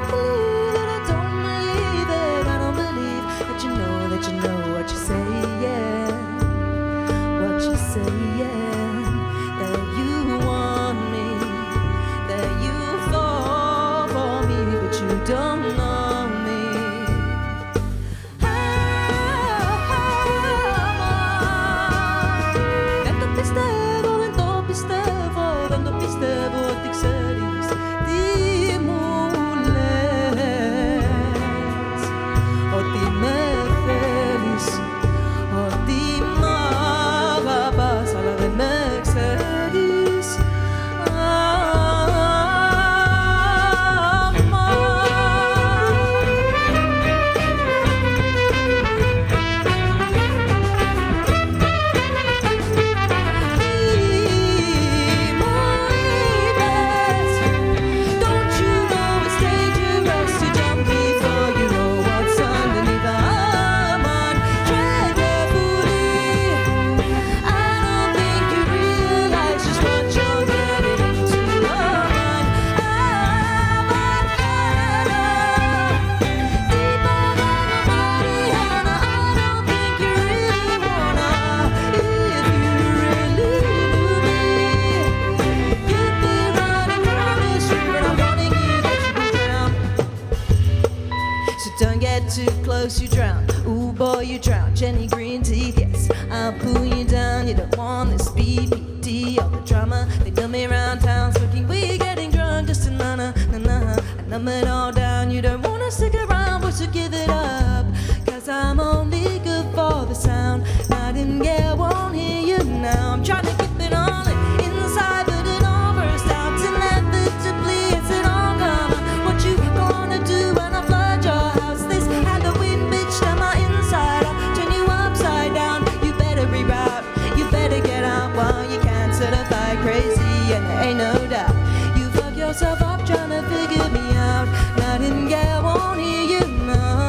don't believe it, I don't believe it, I don't believe that you know what you say, yeah. What you say, yeah. That you want me, that you fall for me, but you don't know me. Vento pistevo, tik seris, ti mules, o ti mercelis, o ti magabas, a la de mexeris. Too close, you drown. Ooh, boy, you drown. Jenny Greenteeth, yes, I'll pull you down. You don't want this BPD, all the drama. They dumb me around town, smoking weed, getting drunk, just a na-na. I numb it all down. You don't wanna stick around, but you give it up. Cause I'm only good for the sound. Nightingale won't hear you now. I'm trying to keep it all inside, but it all bursts out inevitably. It's an all come. What you gonna do when I flood your house? This Halloween bitch down my inside. I'll turn you upside down. You better reroute. You better get out while you can. Certified crazy, and there ain't no doubt. You fuck yourself up trying to figure me out. Nightingale won't hear you now.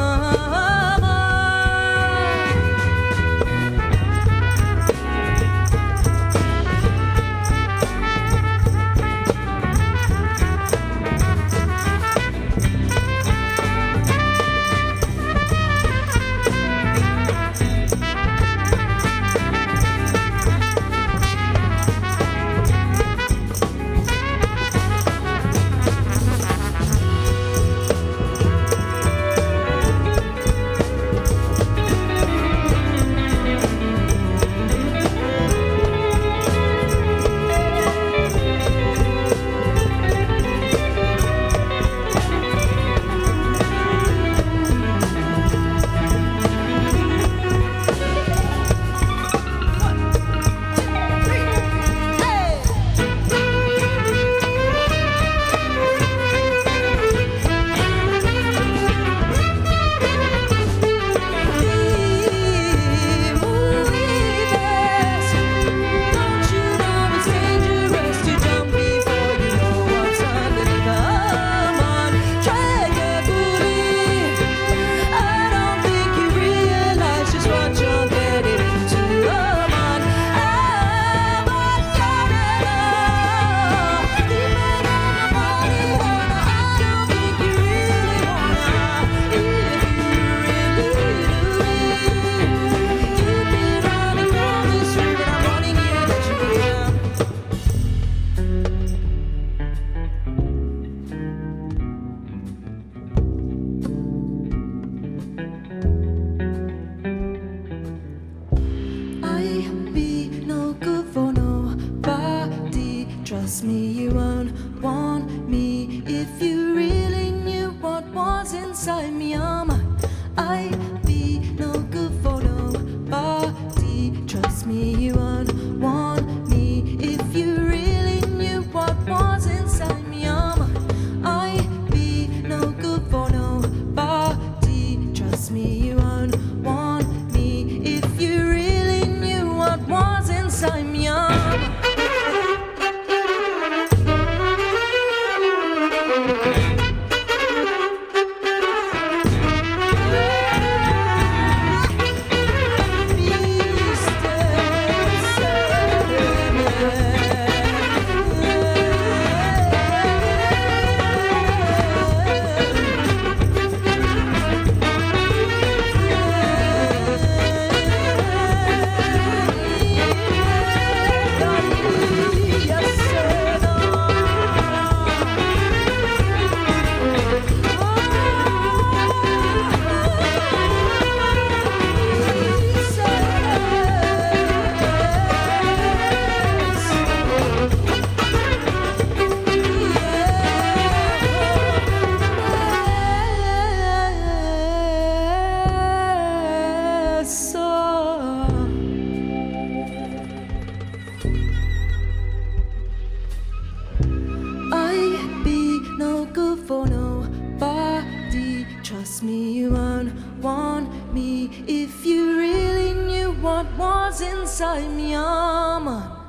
Promise me you won't want me if you really knew what was inside me. I'm on